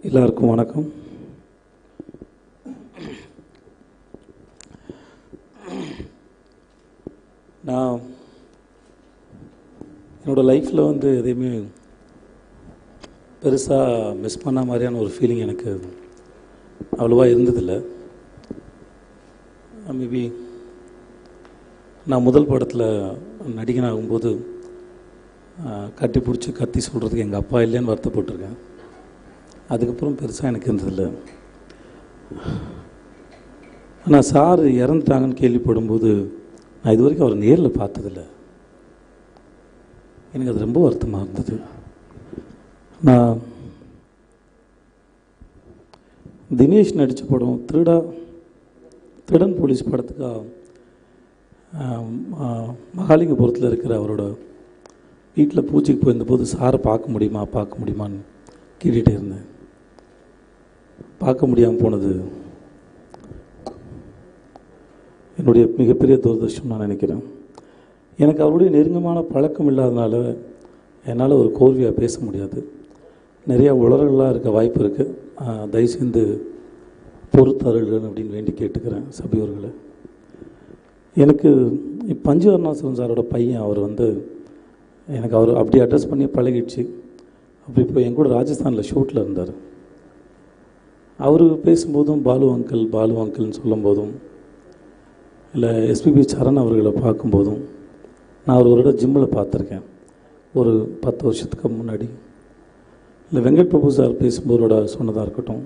எல்லாருக்கும் வணக்கம். நான் என்னோடய லைஃப்பில் எதையுமே பெருசாக மிஸ் பண்ண மாதிரியான ஒரு ஃபீலிங் எனக்கு அவ்வளோவா இருந்ததில்லை. மேபி நான் முதல் படத்தில் நடிகனாகும்போது கட்டி பிடிச்சி கத்தி சொல்கிறதுக்கு எங்கள் அப்பா இல்லைன்னு வருத்தப்பட்டிருக்கேன். அதுக்கப்புறம் பெருசாக எனக்கு இருந்ததில்லை. ஆனால் சார் இறந்துட்டாங்கன்னு கேள்விப்படும்போது நான் இது வரைக்கும் அவர் நேரில் பார்த்ததில்லை. எனக்கு அது ரொம்ப வருத்தமாக இருந்தது. நான் தினேஷ் நடித்த படம் திருடன் போலீஸ் படத்துக்காக மகாலிங்கபுரத்தில் இருக்கிற அவரோட வீட்டில் பூஜைக்கு போயிருந்தபோது சாரை பார்க்க முடியுமான்னு கேட்டுகிட்டே இருந்தேன். பார்க்க முடியாமல் போனது என்னுடைய மிகப்பெரிய துரதிர்ஷ்டம் நான் நினைக்கிறேன். எனக்கு அவருடைய நெருக்கமான பழக்கம் இல்லாதனால என்னால் ஒரு கோர்வையாக பேச முடியாது. நிறையா உளறலாக இருக்க வாய்ப்பு இருக்குது. தயவுசெய்து பொறுத்தருள்கள் அப்படின்னு வேண்டி கேட்டுக்கிறேன் சபையோர்களை. எனக்கு பஞ்சு அருணாசலம் சாரோட பையன் அவர் எனக்கு அவர் அப்படி அட்ரஸ் பண்ணி பழகிடுச்சு. அப்படி இப்போ என் கூட ராஜஸ்தானில் ஷூட்டில் இருந்தார். அவர் பேசும்போதும் பாலு அங்கிள்னு சொல்லும்போதும், இல்லை எஸ்பிபி சரண் அவர்களை பார்க்கும்போதும், நான் ஒரு ஜிம்மில் பார்த்துருக்கேன் ஒரு 10 வருஷத்துக்கு முன்னாடி. இல்லை வெங்கட் பிரபு சார் பேசும்போதோட சொன்னதாக இருக்கட்டும்,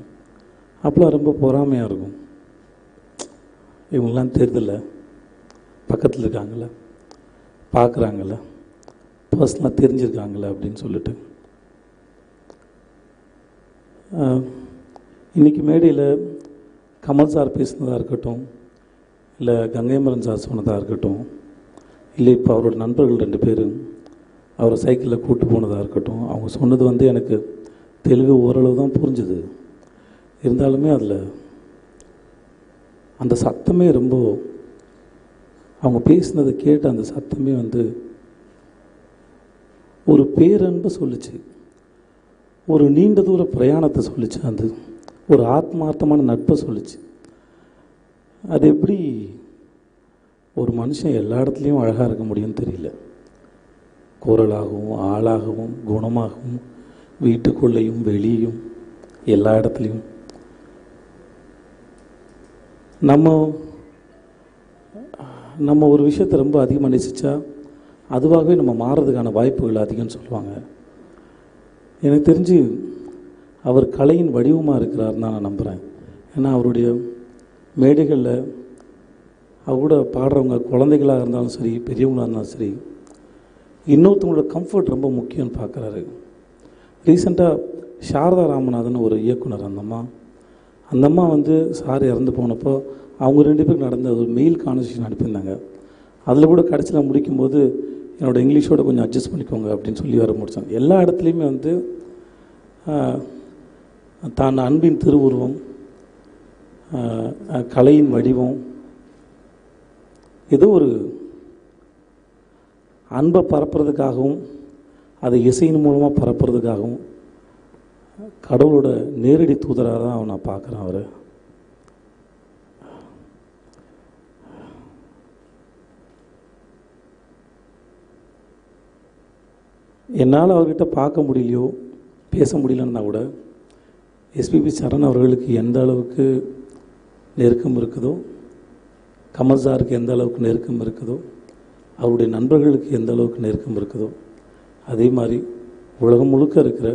அப்போலாம் ரொம்ப பொறாமையாக இருக்கும். இவங்கெல்லாம் தெரிதில்ல, பக்கத்தில் இருக்காங்கள, பார்க்குறாங்கள, பர்சனலாக தெரிஞ்சிருக்காங்கள அப்படின்னு சொல்லிட்டு. இன்றைக்கி மேடையில் கமல் சார் பேசுனதாக இருக்கட்டும், இல்லை கங்கைமரன் சார் சொன்னதாக இருக்கட்டும், இல்லை இப்போ அவரோட நண்பர்கள் 2 பேர் அவரை சைக்கிளில் கூப்பிட்டு போனதாக இருக்கட்டும், அவங்க சொன்னது எனக்கு தெலுங்கு ஓரளவு தான் புரிஞ்சுது. இருந்தாலுமே அதில் அந்த சத்தமே ரொம்ப, அவங்க பேசினதை கேட்ட அந்த சத்தமே ஒரு பேரன்பை சொல்லிச்சு, ஒரு நீண்ட தூர பிரயாணத்தை சொல்லிச்சு, அது ஒரு ஆத்மார்த்தமான நட்பை சொல்லிச்சு. அது எப்படி ஒரு மனுஷன் எல்லா இடத்துலையும் அழகாக இருக்க முடியும்னு தெரியல. குரலாகவும் ஆளாகவும் குணமாகவும் வீட்டுக்குள்ளேயும் வெளியும் எல்லா இடத்துலையும் நம்ம ஒரு விஷயத்தை ரொம்ப அதிகமாக நேசித்தா அதுவாகவே நம்ம மாறுறதுக்கான வாய்ப்புகள் அதிகம்னு சொல்லுவாங்க. எனக்கு தெரிஞ்சு அவர் கலையின் வடிவமாக இருக்கிறாருன்னு தான் நான் நம்புகிறேன். ஏன்னா அவருடைய மேடைகளில் அவர் கூட பாடுறவங்க குழந்தைகளாக இருந்தாலும் சரி, பெரியவங்களாக இருந்தாலும் சரி, இன்னொருத்தவங்களோட கம்ஃபர்ட் ரொம்ப முக்கியம்னு பார்க்குறாரு. ரீசெண்டாக சாரதா ராமநாதன் ஒரு இயக்குனர், அந்த அம்மா சார் இறந்து போனப்போ அவங்க 2 பேருக்கு நடந்த ஒரு மெயில் கான்வர்சேஷன் அனுப்பியிருந்தாங்க. அதில் கூட கடைசியில் முடிக்கும்போது என்னோடய இங்கிலீஷோட கொஞ்சம் அட்ஜஸ்ட் பண்ணிக்கோங்க அப்படின்னு சொல்லி வர முடிச்சாங்க. எல்லா இடத்துலையுமே தான் அன்பின் திருவுருவம், கலையின் வடிவம், ஏதோ ஒரு அன்பை பரப்புறதுக்காகவும் அதை இசையின் மூலமாக பரப்புறதுக்காகவும் கடவுளோட நேரடி தூதராக தான் நான் பார்க்குறேன் அவரை. என்னால் அவர்கிட்ட பார்க்க முடியலையோ பேச முடியலன்னா கூட எஸ்பிபி சரண் அவர்களுக்கு எந்த அளவுக்கு நெருக்கம் இருக்குதோ, கமல் சாருக்கு எந்த அளவுக்கு நெருக்கம் இருக்குதோ, அவருடைய நண்பர்களுக்கு எந்த அளவுக்கு நெருக்கம் இருக்குதோ, அதே மாதிரி உலகம் முழுக்க இருக்கிற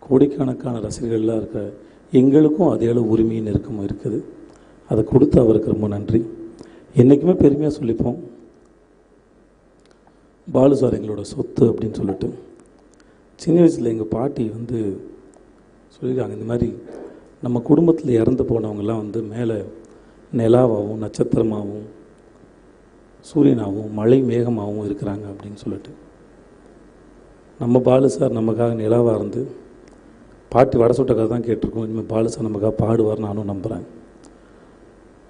கோடிக்கணக்கான ரசிகர்களாக இருக்கிற எங்களுக்கும் அதே அளவு உரிமையும் நெருக்கமாக இருக்குது. அதை கொடுத்து அவருக்கு ரொம்ப நன்றி. என்றைக்குமே பெருமையாக சொல்லிப்போம், பாலு சார் எங்களோட சொத்து அப்படின்னு சொல்லிட்டு. சின்ன வயசில் எங்கள் பாட்டி சொல்லியிருக்காங்க, இந்த மாதிரி நம்ம குடும்பத்தில் இறந்து போனவங்கெல்லாம் மேலே நிலாவாகவும் நட்சத்திரமாகவும் சூரியனாகவும் மழை மேகமாகவும் இருக்கிறாங்க அப்படின்னு சொல்லிட்டு. நம்ம பாலு சார் நமக்காக நிலாவாக இருந்து பாட்டி வடை சுட்டக்காக தான் கேட்டிருக்கோம். இனிமேல் பாலு சார் நமக்காக பாடுவார் நானும் நம்புகிறேன்.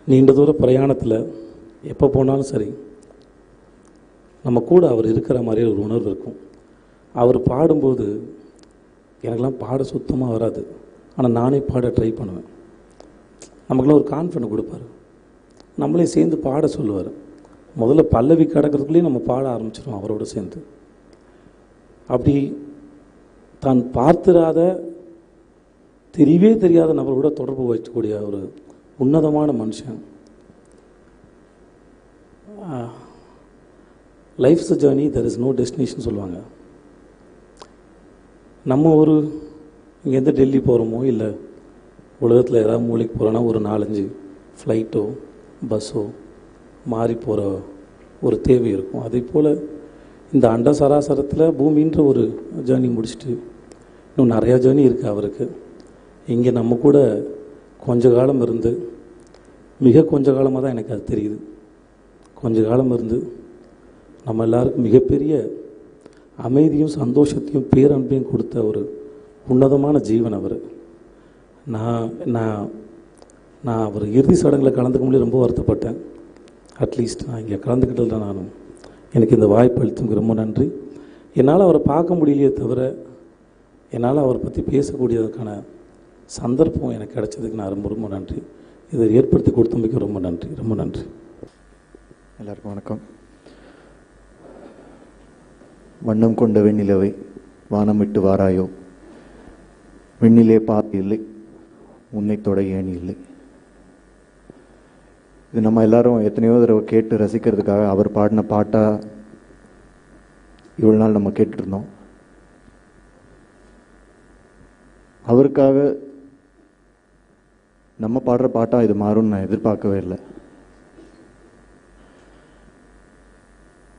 நீண்ட தூர பிரயாணத்தில் எப்போ போனாலும் சரி நம்ம கூட அவர் இருக்கிற மாதிரி ஒரு உணர்வு இருக்கும். அவர் பாடும்போது எனக்கெல்லாம் பாட சுத்தமாக வராது. ஆனால் நானே பாட ட்ரை பண்ணுவேன். நமக்குலாம் ஒரு கான்ஃபிடன்ட் கொடுப்பாரு, நம்மளையும் சேர்ந்து பாட சொல்லுவார். முதல்ல பல்லவி கடக்கிறதுக்குள்ளேயே நம்ம பாட ஆரம்பிச்சிடுவோம் அவரோட சேர்ந்து. அப்படி தான் பார்த்திராத தெரியவே தெரியாத நபரோட தொடர்பு வைக்கக்கூடிய ஒரு உன்னதமான மனுஷன். Life's journey, there is no destination சொல்லுவாங்க. நம்ம ஒரு இங்கேருந்து டெல்லி போகிறோமோ இல்லை உலகத்தில் ஏதாவது மூளைக்கு போகிறோன்னா ஒரு 4-5 ஃப்ளைட்டோ பஸ்ஸோ மாறி போகிற ஒரு தேவை இருக்கும். அதே போல் இந்த அண்ட சராசரத்தில் பூமின்ற ஒரு ஜேர்னி முடிச்சுட்டு இன்னும் நிறையா ஜேர்னி இருக்குது அவருக்கு. இங்கே நம்ம கூட கொஞ்ச காலம் இருந்து, மிக கொஞ்ச காலமாக தான் எனக்கு அது தெரியுது, கொஞ்ச காலம் இருந்து நம்ம எல்லாருக்கும் மிகப்பெரிய அமைதியும் சந்தோஷத்தையும் பேரன்பையும் கொடுத்த ஒரு உன்னதமான ஜீவன் அவர். நான் அவர் இறுதி சடங்கில் கலந்துக்க முடியாது, ரொம்ப வருத்தப்பட்டேன். அட்லீஸ்ட் நான் இங்கே கலந்துக்கிட்டது தான் நானும். எனக்கு இந்த வாய்ப்பு அளித்ததுக்கு ரொம்ப நன்றி. என்னால் அவரை பார்க்க முடியலையே தவிர என்னால் அவரை பற்றி பேசக்கூடியதுக்கான சந்தர்ப்பம் எனக்கு கிடைச்சதுக்கு நான் ரொம்ப ரொம்ப நன்றி. இதை ஏற்படுத்தி கொடுத்தமைக்கு ரொம்ப நன்றி, ரொம்ப நன்றி. எல்லாருக்கும் வணக்கம். வண்ணம் கொண்ட வெண்ணிலவை வானமிட்டு வாராயோ, வெண்ணிலே பார்த்து இல்லை உன்னை தொட ஏணி இல்லை. இது நம்ம எல்லாரும் எத்தனையோ தடவை கேட்டு ரசிக்கிறதுக்காக அவர் பாடின பாட்டா இவ்வளோ நாள் நம்ம கேட்டுருந்தோம். அவருக்காக நம்ம பாடுற பாட்டா இது மாறும்னு நான் எதிர்பார்க்கவே இல்லை.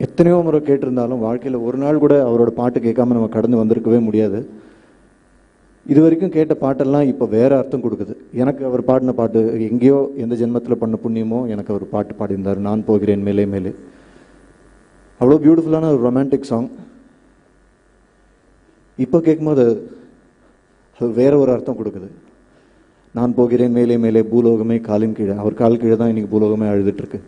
எத்தனையோ முறை கேட்டிருந்தாலும் வாழ்க்கையில் ஒரு நாள் கூட அவரோட பாட்டு கேட்காம நம்ம கடந்து வந்திருக்கவே முடியாது. இது வரைக்கும் கேட்ட பாட்டெல்லாம் இப்போ வேற அர்த்தம் கொடுக்குது. எனக்கு அவர் பாடின பாட்டு எங்கேயோ எந்த ஜென்மத்தில் பண்ண புண்ணியமோ எனக்கு அவர் பாட்டு பாடியிருந்தார், நான் போகிறேன் மேலே மேலே. அவ்வளோ பியூட்டிஃபுல்லான ஒரு ரொமான்டிக் சாங். இப்போ கேட்கும்போது அது வேற ஒரு அர்த்தம் கொடுக்குது. நான் போகிறேன் மேலே மேலே பூலோகமே காலின் கீழே. அவர் கால் கீழே தான் இன்னைக்கு பூலோகமே அழுதுட்டு இருக்கு.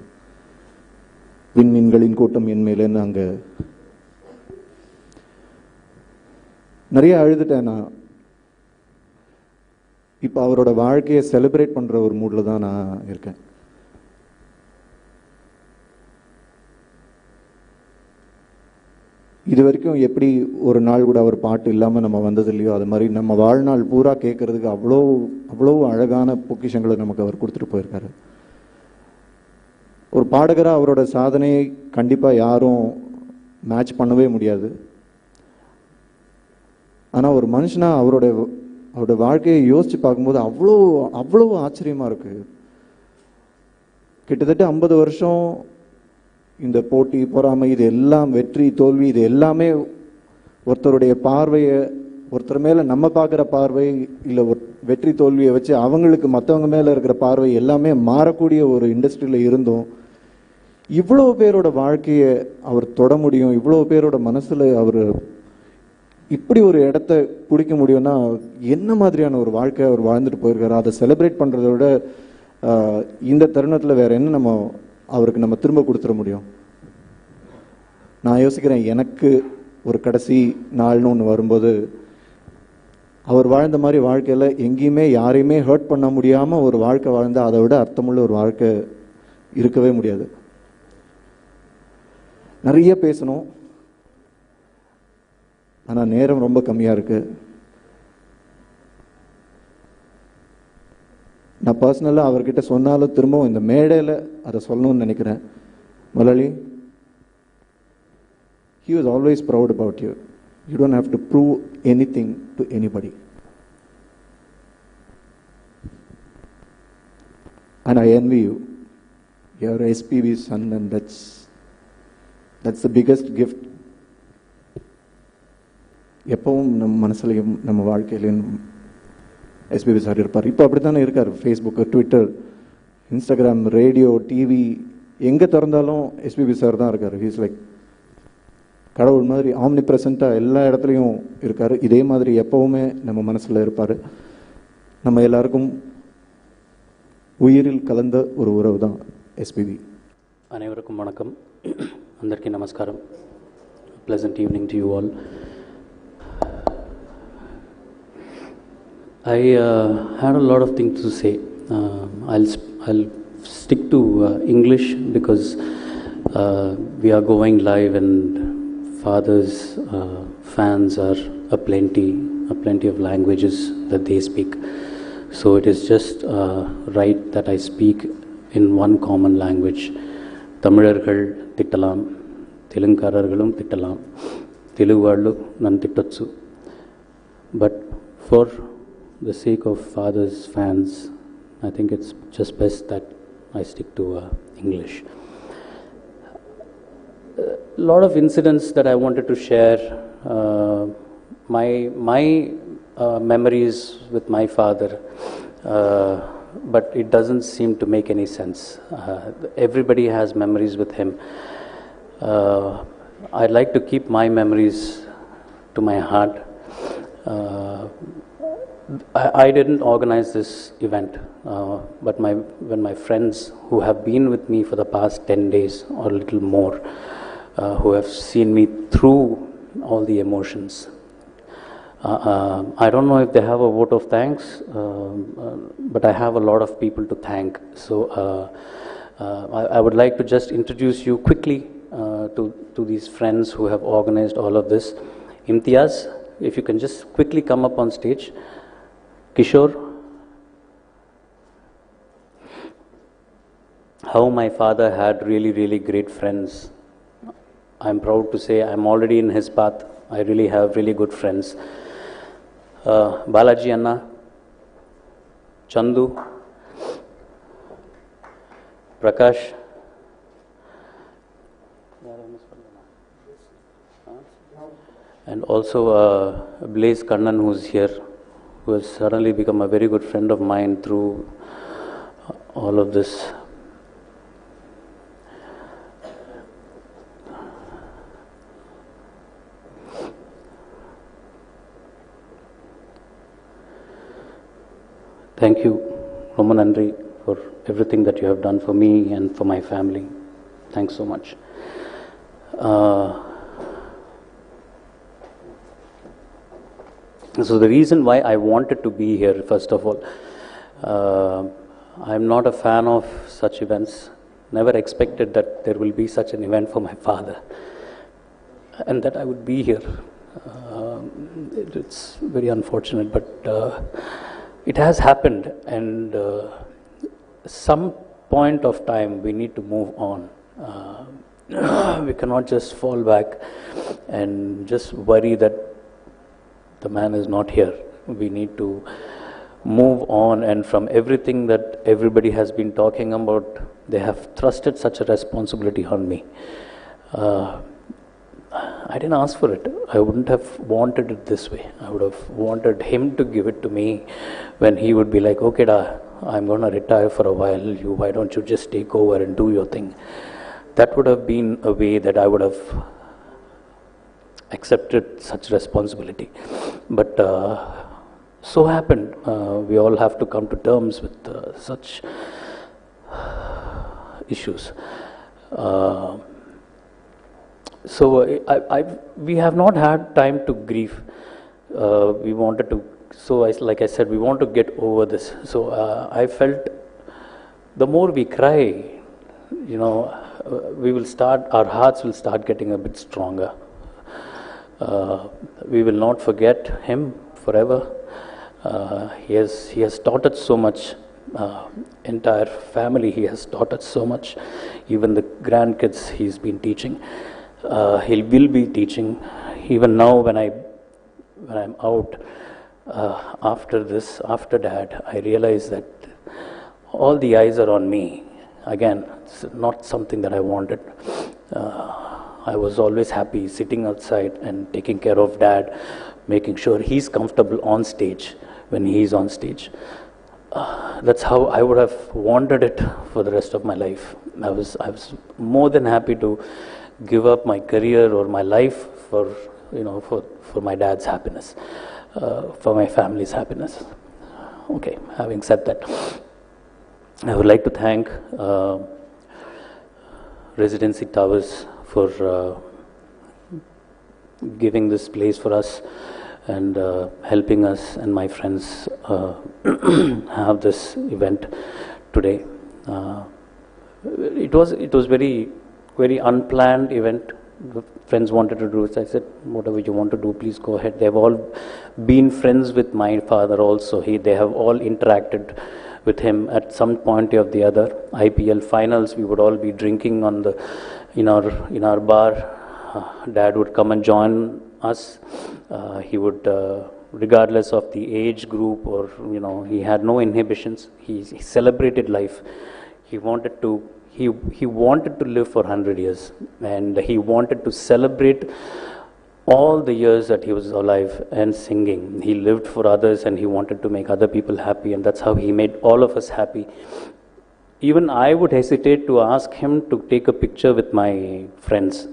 விண்மீன்களின் கூட்டம் என் மேலேன்னு அங்கே நிறைய அழுதுட்டேன் நான். இப்போ அவரோட வாழ்க்கையை செலிப்ரேட் பண்ணுற ஒரு மூடில் தான் நான் இருக்கேன். இது வரைக்கும் எப்படி ஒரு நாள் கூட அவர் பாட்டு இல்லாமல் நம்ம வந்தது இல்லையோ, அது மாதிரி நம்ம வாழ்நாள் பூரா கேட்கறதுக்கு அவ்வளோ அழகான பொக்கிஷங்களை நமக்கு அவர் கொடுத்துட்டு போயிருக்காரு. ஒரு பாடகராக அவரோட சாதனையை கண்டிப்பாக யாரும் மேட்ச் பண்ணவே முடியாது. ஆனால் ஒரு மனுஷனாக அவரோட வாழ்க்கையை யோசித்து பார்க்கும்போது அவ்வளோ ஆச்சரியமாக இருக்குது. கிட்டத்தட்ட 50 வருஷம் இந்த போட்டி பொறாமை இது எல்லாம், வெற்றி தோல்வி இது எல்லாமே ஒருத்தருடைய பார்வையை, ஒருத்தர் மேலே நம்ம பார்க்குற பார்வை இல்லை வெற்றி தோல்வியை வச்சு அவங்களுக்கு மற்றவங்க மேலே இருக்கிற பார்வை எல்லாமே மாறக்கூடிய ஒரு இண்டஸ்ட்ரியில் இருந்தோம். இவ்வளோ பேரோட வாழ்க்கையை அவர் தொட முடியும், இவ்வளோ பேரோட மனசில் அவர் இப்படி ஒரு இடத்த பிடிக்க முடியும்னா என்ன மாதிரியான ஒரு வாழ்க்கை அவர் வாழ்ந்துட்டு போயிருக்காரு. அதை செலிப்ரேட் பண்ணுறத விட இந்த தருணத்தில் வேற என்ன அவருக்கு நம்ம திரும்ப கொடுத்துட முடியும்? நான் யோசிக்கிறேன், எனக்கு ஒரு கடைசி நாள்னு ஒன்று வரும்போது அவர் வாழ்ந்த மாதிரி வாழ்க்கையில் எங்கேயுமே யாரையுமே ஹர்ட் பண்ண முடியாமல் ஒரு வாழ்க்கை வாழ்ந்து அதை விட அர்த்தமுள்ள ஒரு வாழ்க்கை இருக்கவே முடியாது. நிறைய பேசணும், ஆனால் நேரம் ரொம்ப கம்மியாக இருக்கு. நான் பர்சனலாக அவர்கிட்ட சொன்னாலும் திரும்பவும் இந்த மேடையில் அதை சொல்லணும்னு நினைக்கிறேன். முதலாளி, he was always proud about you. You don't have to prove anything to anybody. And I envy you. You're SPV's son, and that's the biggest gift. எப்பவும் நம்ம மனசுலையும் நம்ம வாழ்க்கையிலையும் எஸ்பிபி சார் இருப்பார். இப்போ அப்படி தானே இருக்கார். Facebook, Twitter, Instagram, radio, TV எங்கே திறந்தாலும் எஸ்பிபி சார் தான் இருக்கார். ஹீஸ் லைக் கடவுள் மாதிரி ஆம்னி ப்ரெசண்ட்டாக எல்லா இடத்துலையும் இருக்கார். இதே மாதிரி எப்போவுமே நம்ம மனசில் இருப்பார். நம்ம எல்லாருக்கும் உயிரில் கலந்த ஒரு உறவு தான் எஸ்பிபி. அனைவருக்கும் வணக்கம், అందరికీ நமஸ்காரம். Pleasant evening to you all. I had a lot of things to say. I'll stick to English because we are going live and Father's fans are a plenty of languages that they speak. So it is just right that I speak in one common language. தமிழர்கள் திட்டலாம், தெலுங்காரர்களும் திட்டலாம், தெலுங்காళ్ళు நன் திட்டொచ్చు. But for the sake of Father's fans, I think it's just best that I stick to English. A lot of incidents that I wanted to share. My memories with my father, but it doesn't seem to make any sense. Everybody has memories with him. I'd like to keep my memories to my heart. I didn't organize this event, but when my friends who have been with me for the past 10 days or a little more, who have seen me through all the emotions, I don't know if they have a vote of thanks, but I have a lot of people to thank. So I would like to just introduce you quickly to these friends who have organized all of this. Imtiaz, if you can just quickly come up on stage. Kishore, how my father had really great friends. I'm proud to say I'm already in his path. I really have really good friends. Balaji Anna, Chandu, Prakash, and also Blaze Kannan, who's here, who has suddenly become a very good friend of mine through all of this. Thank you, Roman Andri, for everything that you have done for me and for my family. Thanks so much. So the reason why I wanted to be here, first of all, I'm not a fan of such events. Never expected that there will be such an event for my father and that I would be here. It's very unfortunate, but it has happened, and some point of time we need to move on. We cannot just fall back and just worry that the man is not here. We need to move on, and from everything that everybody has been talking about, they have thrusted such a responsibility on me. I didn't ask for it. I wouldn't have wanted it this way. I would have wanted him to give it to me when he would be like, okay, da, I'm going to retire for a while. Why don't you just take over and do your thing? That would have been a way that I would have accepted such responsibility. But so happened. We all have to come to terms with such issues. So we have not had time to grieve. We wanted to, like I said, we want to get over this. So I felt the more we cry, we will start, our hearts will start getting a bit stronger. We will not forget him forever. He has taught us so much. Entire family, he has taught us so much. Even the grandkids he's been teaching. He will be teaching. Even now when I'm out, after this, after Dad, I realize that all the eyes are on me. Again, it's not something that I wanted. I was always happy sitting outside and taking care of Dad, making sure he's comfortable on stage when he's on stage. That's how I would have wanted it for the rest of my life. I was more than happy to give up my career or my life for my dad's happiness, for my family's happiness. Okay, having said that, I would like to thank Residency Towers for giving this place for us and helping us and my friends have this event today. It was very unplanned event. The friends wanted to do it. I said, whatever you want to do, please go ahead. They've all been friends with my father also. They have all interacted with him at some point or the other. IPL finals, we would all be drinking in our bar. Dad would come and join us. He would, regardless of the age group or he had no inhibitions. He celebrated life. He wanted to live for 100 years, and he wanted to celebrate all the years that he was alive and singing. He lived for others, and he wanted to make other people happy, and that's how he made all of us happy. Even I would hesitate to ask him to take a picture with my friends.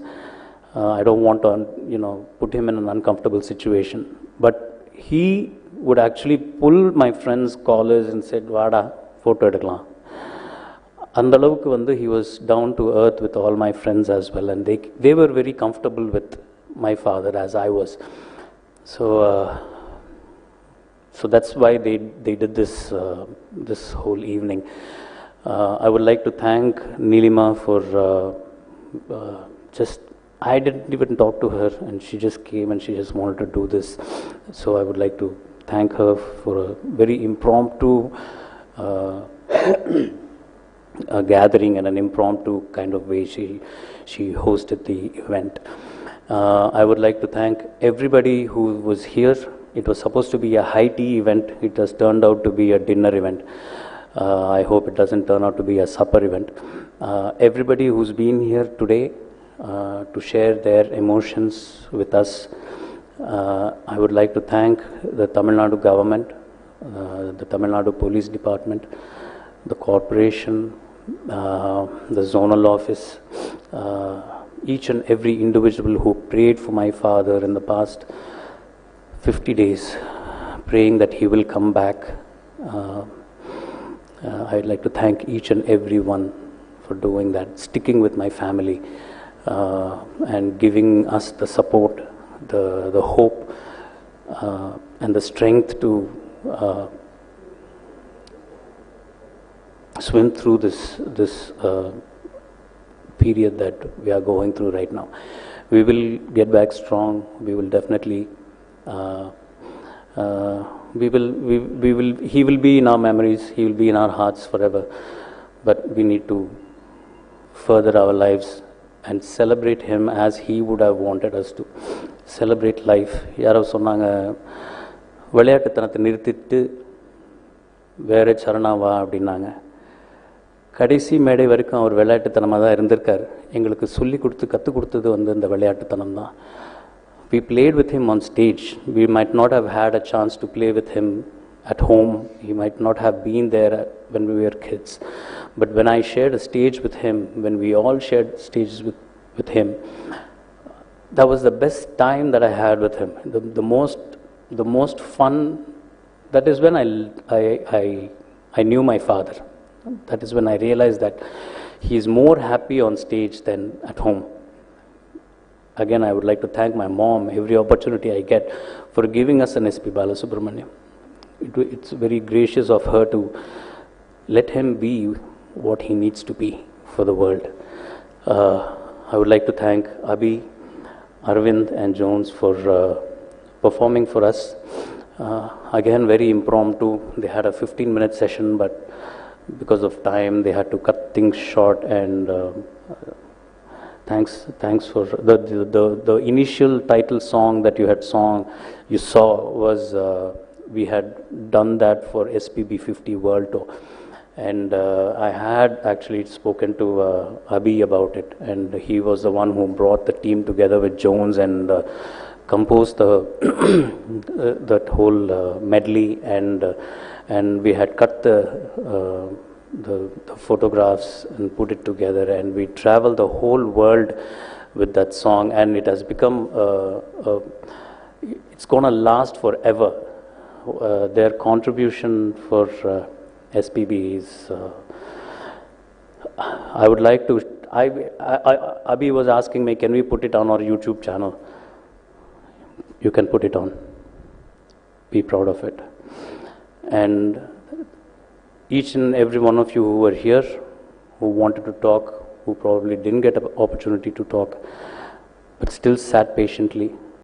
I don't want to, put him in an uncomfortable situation. But he would actually pull my friends' collars and said, "Vada, photo edukkalam." அந்த அளவுக்கு வந்து he was down to earth with all my friends as well, and they were very comfortable with my father as I was. So that's why they did this whole evening. I would like to thank Neelima for I didn't even talk to her, and she just came and she just wanted to do this. So I would like to thank her for a very impromptu a gathering and an impromptu kind of way she hosted the event. I would like to thank everybody who was here. It was supposed to be a high tea event. It has turned out to be a dinner event. I hope it doesn't turn out to be a supper event. Everybody who's been here today to share their emotions with us. I would like to thank the Tamil Nadu government, the Tamil Nadu Police Department, the corporation, the zonal office, each and every individual who prayed for my father in the past 50 days, praying that he will come back. I'd like to thank each and every one for doing that, sticking with my family, and giving us the support, the hope, and the strength to swim through this period that we are going through right now. We will get back strong. We will definitely. He will be in our memories. He will be in our hearts forever. But we need to further our lives and celebrate him as he would have wanted us to celebrate life. யாரோ சொன்னாங்க, விளையாட்டுத்தனத்தை நிறுத்திட்டு வேற சரணா வா அப்படின்னாங்க. கடைசி மேடை வரைக்கும் அவர் விளையாட்டுத்தனமாக தான் இருந்திருக்கார். எங்களுக்கு சொல்லி கொடுத்து கற்றுக் கொடுத்தது வந்து இந்த விளையாட்டுத்தனம் தான். We played with him on stage. We might not have had a chance to play with him at home. He might not have been there when we were kids. But when I shared a stage with him, when we all shared stages with him, that was the best time that I had with him. The most fun. That is when I knew my father. That is when I realized that he is more happy on stage than at home. Again, I would like to thank my mom every opportunity I get for giving us an SP Balasubramaniam. It's very gracious of her to let him be what he needs to be for the world. I would like to thank Abhi, Arvind and Jones for performing for us. Again, very impromptu. They had a 15-minute session, but because of time, they had to cut things short. And thanks for the initial title song that you saw was we had done that for SPB 50 World Tour, and I had actually spoken to Abhi about it, and he was the one who brought the team together with Jones and composed that whole medley, and we had cut the photographs and put it together, and we traveled the whole world with that song, and it has become it's gonna last forever. Their contribution for SPB is I would like to Abhi was asking me, can we put it on our YouTube channel? You can put it on. be proud of it. And each and every one of you who were here, who wanted to talk, who probably didn't get an opportunity to talk, but still sat patiently,